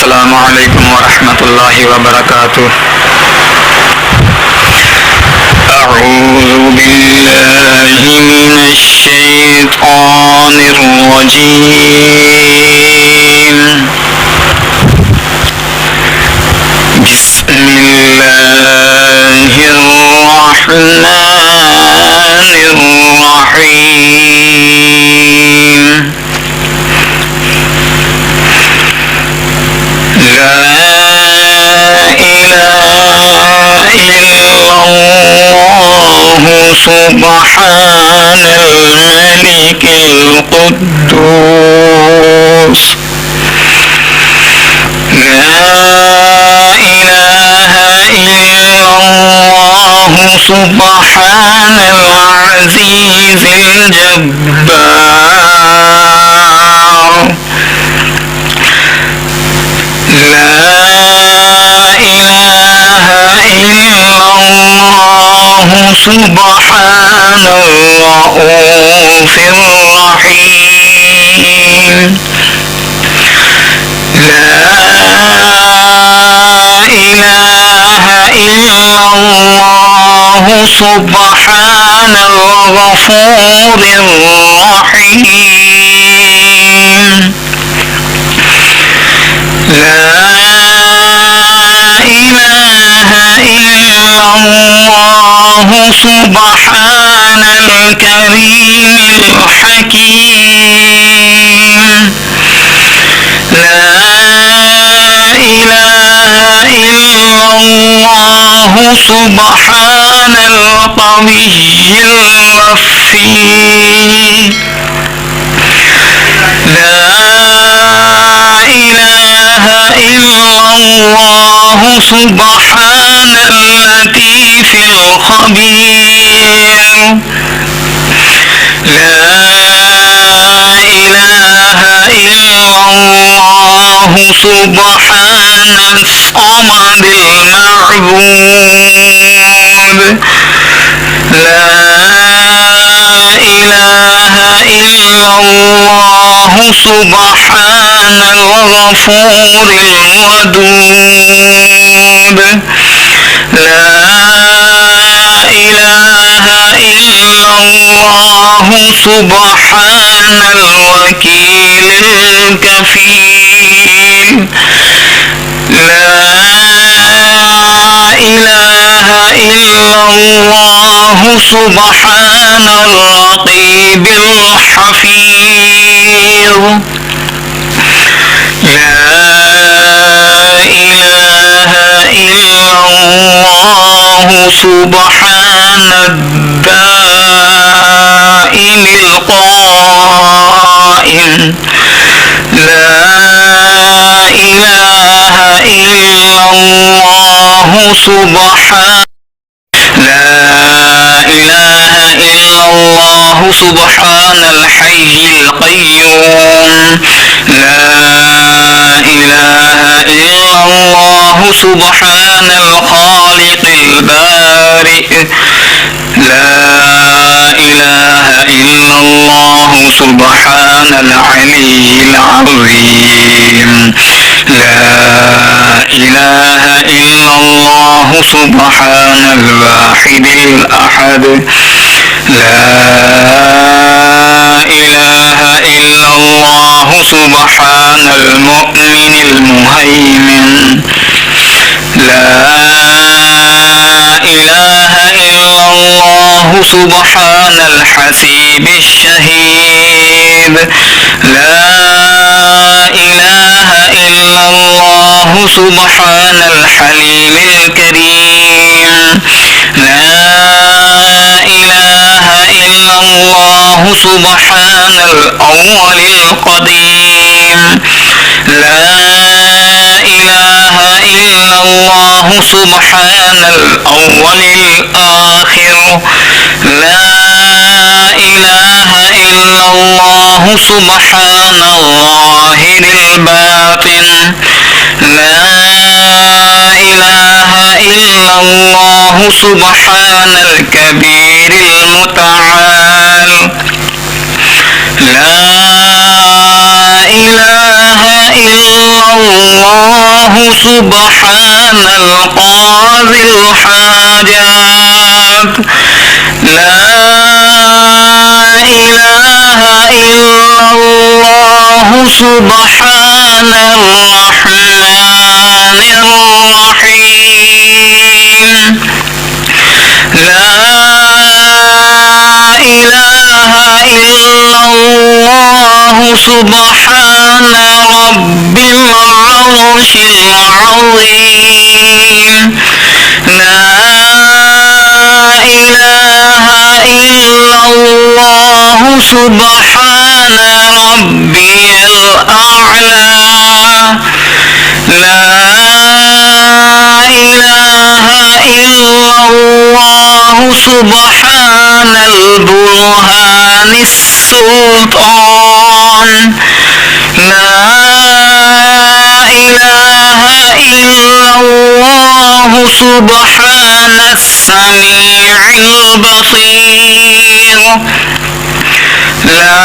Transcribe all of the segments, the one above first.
السلام عليكم ورحمة الله وبركاته. أعوذ بالله من الشيطان الرجيم. بسم الله الرحمن الرحيم. لا إله إلا الله سبحان الملك القدوس. لا إله إلا الله سبحان العزيز الجبار. لا إله إلا الله سبحان الرؤوف الرحيم. لا إله إلا الله سبحان الغفور الرحيم. لا إله إلا الله سبحان الكريم الحكيم. لا إله إلا الله سبحان القوي الوفي. لا إله إلا الله سبحان اللطيف الخبير. لا إله إلا الله سبحان الصمد المعبود. لا إله إلا الله سبحان الغفور الودود. لا إله إلا الله سبحان الوكيل الكفيل. لا إله إلا الله سبحان الرقيب الحفيظ. لا إله إلا الله سبحان الدائم القائم. لا إله إلا الله سبحان لا إله إلا الله سبحان الحي القيوم. لا إله إلا الله سبحان الخالق البارئ. لا إله إلا الله سبحان العلي العظيم. لا إله إلا الله سبحان الواحد الأحد. لا إله إلا الله سبحان المؤمن المهيمن. لا إله إلا الله سبحان الحسيب الشهيد. لا إله إلا الله سبحان الحليم الكريم. لا إله إلا الله سبحان الأول القديم. لا إله إلا الله سبحان الأول الآخر. لا إله إلا الله سبحان الظاهر الباطن. لا إله إلا الله سبحان الكبير المتعال. لا إله إلا الله سبحان القاضي الحاجات. لا إله إلا الله سبحان الرحمن الرحيم. لا إله إلا الله سبحان رب العرش العظيم. لا إله إلا الله سبحان ربي الأعلى. لا إله إلا الله سبحان البرهان السلطان. لا إله إلا الله سبحان السميع البصير. لا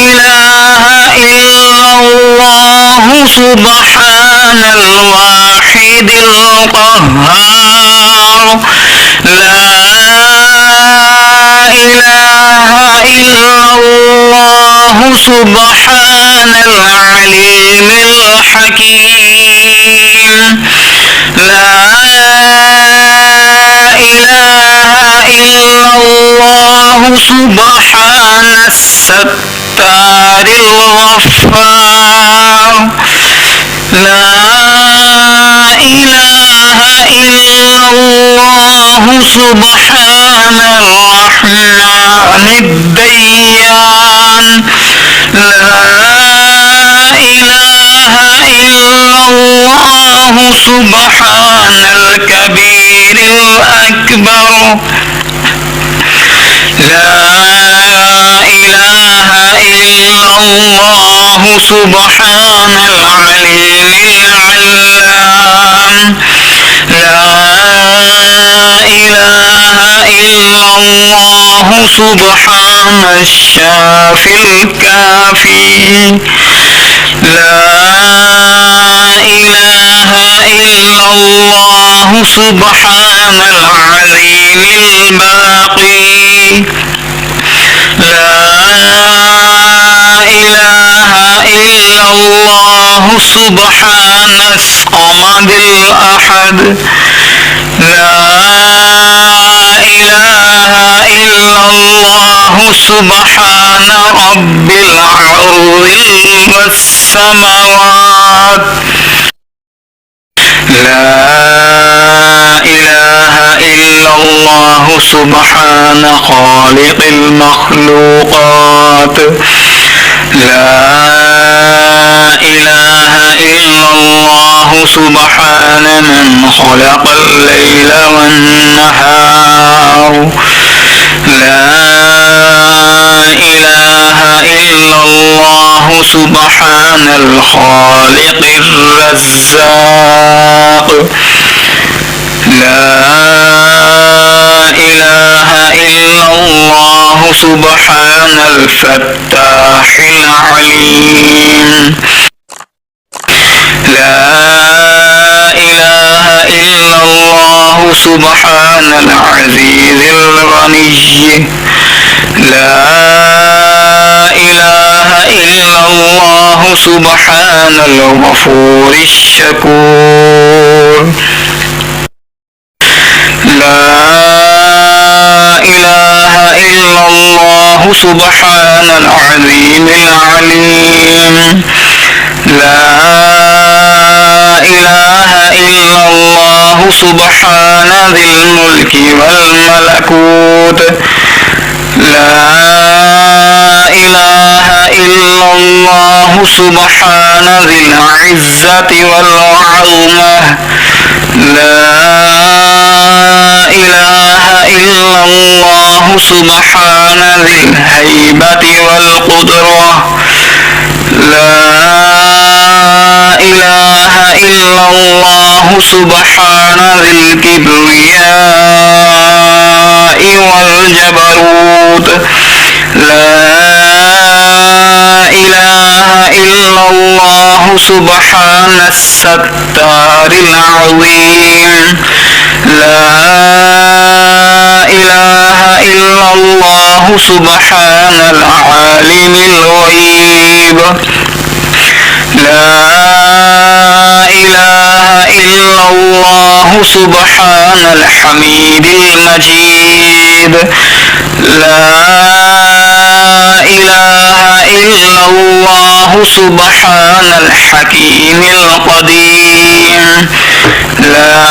إله إلا الله سبحان الواحد القهار. لا إله إلا الله سبحان العليم الحكيم. لا إله إلا الله سبحان الستار الغفار. لا إله إلا الله سبحان الرحمن الديان. لا إله إلا الله سبحان الكبير الأكبر. لا إله إلا الله سبحان العلي العلام. لا إله إلا الله سبحان الشافي الكافي. لا إله إلا الله سبحان العظيم الباقي. لا إله إلا الله سبحان الصمد الأحد. لا إله إلا الله سبحان رب العرش والسماوات. لا إله إلا الله سبحان خالق المخلوقات. لا إله إلا الله سبحان من خلق الليل والنهار. لا إله إلا الله سبحان الخالق الرزاق. لا إله إلا الله سبحان الفتاح العليم. لا إله إلا الله سبحان العزيز الغني. لا إله إلا الله سبحان الغفور الشكور. لا إله إلا الله سبحان العظيم العليم. لا إله إلا الله سبحان ذي الملك والملكوت. لا إله إلا الله سبحان ذي العزة والعظمة. لا إله إلا الله سبحان ذي الهيبة والقدرة. لا إله إلا الله سبحان ذي الكبرياء والجبروت. لا إله إلا الله سبحان الستار العظيم لا إله إلا الله سبحان العالم الغيب لا إله إلا الله سبحان الحميد المجيد لا إله إلا الله سبحان الحكيم القدير لا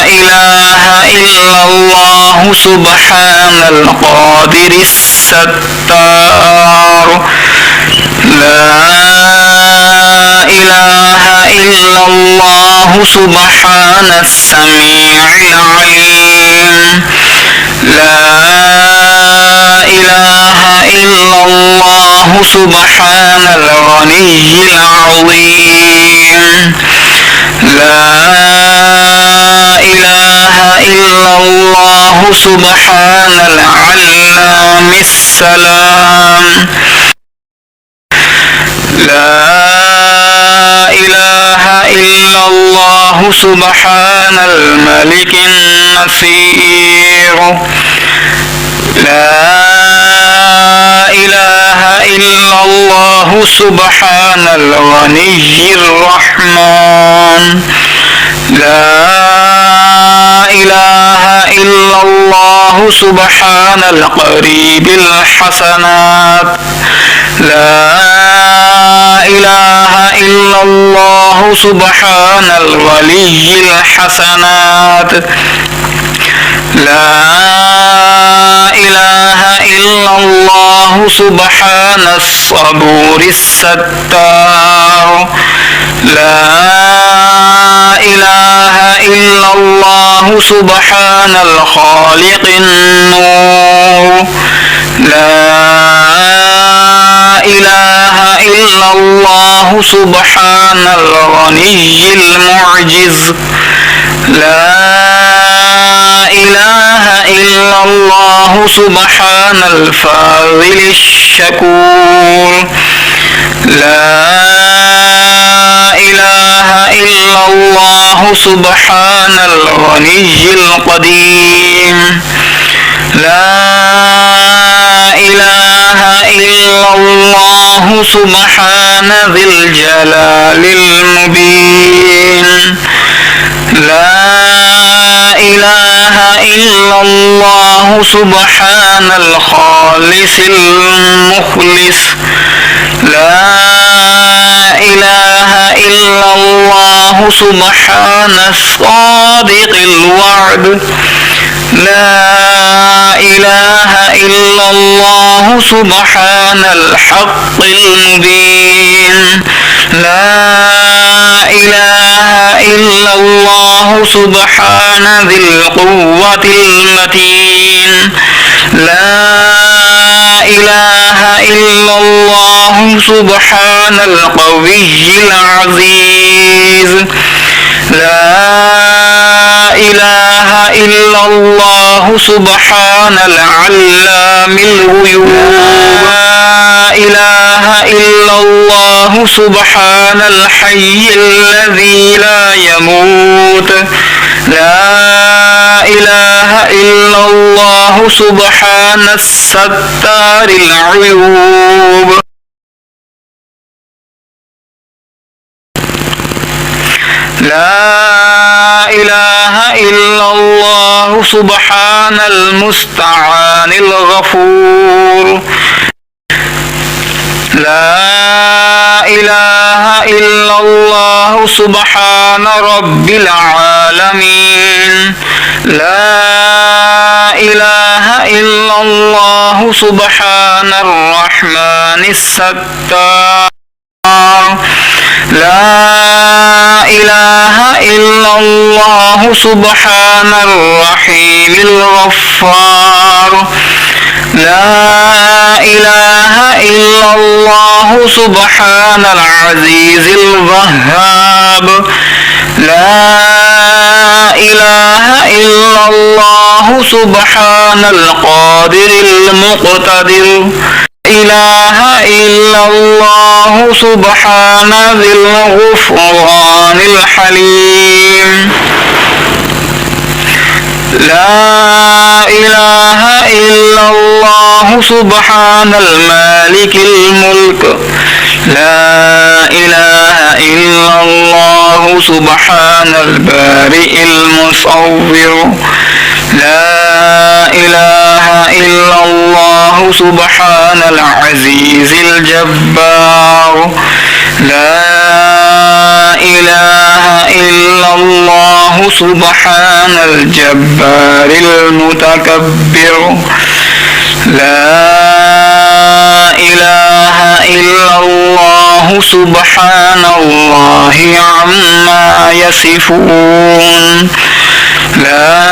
إله إلا الله سبحان القادر الستار لا إله إلا الله سبحان السميع العليم لا إله إلا الله سبحان الغني العظيم لا إله إلا الله سبحان العلام السلام لا إله إلا الله سبحان الملك النصير لا إله إلا الله سبحان الغني الرحمن لا إله إلا الله سبحان القريب الحسنات لا إله إلا الله سبحان الولي الحسنات لا إله إلا الله سبحان الصبور الستار لا إله إلا الله سبحان الخالق النور لا إله إلا الله سبحان الغني المعجز لا إله إلا الله سبحان الفاضل الشكور لا إله إلا الله سبحان الغني القديم لا إله إلا الله سبحان ذي الجلال المبين لا إله إلا الله سبحان الخالص المخلص لا إله إلا الله سبحان الصادق الوعد لا إله إلا الله سبحان الحق المبين لا إله إلا الله سبحان ذي القوة المتين لا إله إلا الله سبحان القوي العزيز لا إله إلا الله سبحان العلام الغيوب لا إله إلا الله سبحان الحي الذي لا يموت لا إله إلا الله سبحان الستار العيوب لا إله إلا الله سبحان المستعان الغفور لا إله إلا الله سبحان رب العالمين لا إله إلا الله سبحان الرحمن الستار لا إله إلا الله سبحان الرحيم الغفار لا إله إلا الله سبحان العزيز الوهاب لا إله إلا الله سبحان القادر المقتدر لا إله إلا الله سبحان ذي الغفران الحليم لا إله إلا الله سبحان المالك الملك لا إله إلا الله سبحان البارئ المصور لا إله إلا الله سبحان العزيز الجبار لا إله إلا الله سبحان الجبار المتكبر لا إله إلا الله سبحان الله عما يصفون لا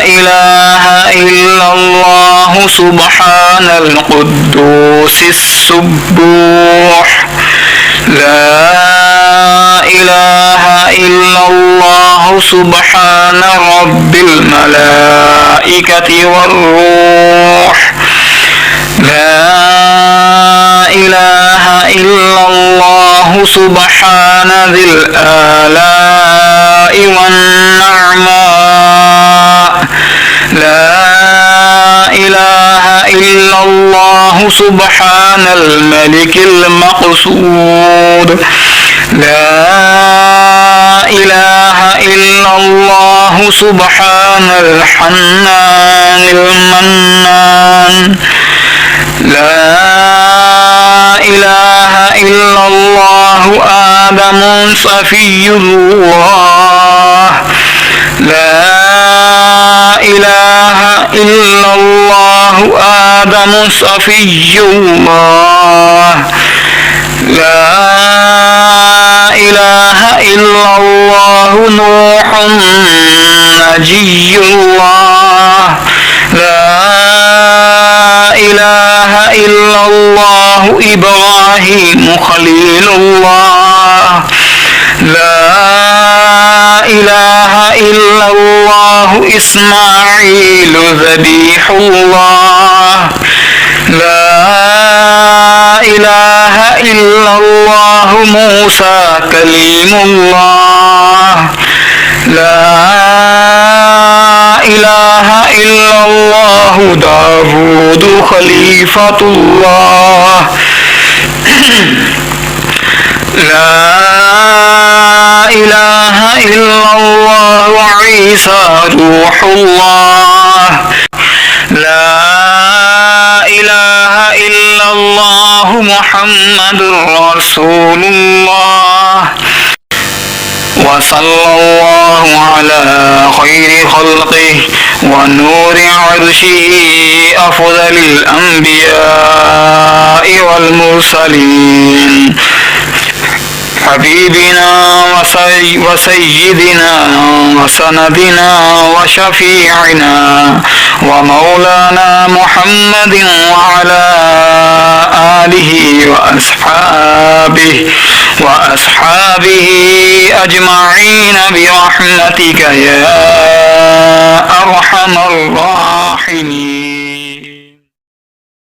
إله إلا الله سبحان القدوس السبوح لا إله إلا الله سبحان رب الملائكة والروح لا إله إلا الله سبحان ذي الآلاء والنعماء لا إله إلا الله سبحان الملك المقصود لا إله إلا الله سبحان الحنان المنان لا إله إلا الله آدم صفي الله لا إله إلا الله آدم صفي الله لا إله إلا الله نوح نجي الله لا إله إلا الله إبراهيم خليل الله لا إله إلا الله إسماعيل ذبيح الله لا إله إلا الله موسى كليم الله لا إله إلا الله داود خليفة الله لا إله إلا الله عيسى روح الله لا إله إلا الله محمد رسول الله وصلى الله على خير خلقه ونور عرشه أفضل الأنبياء والمرسلين حبيبنا وسيدنا وسندنا وشفيعنا ومولانا محمد وعلى آله وأصحابه أجمعين برحمتك يا أرحم الراحمين.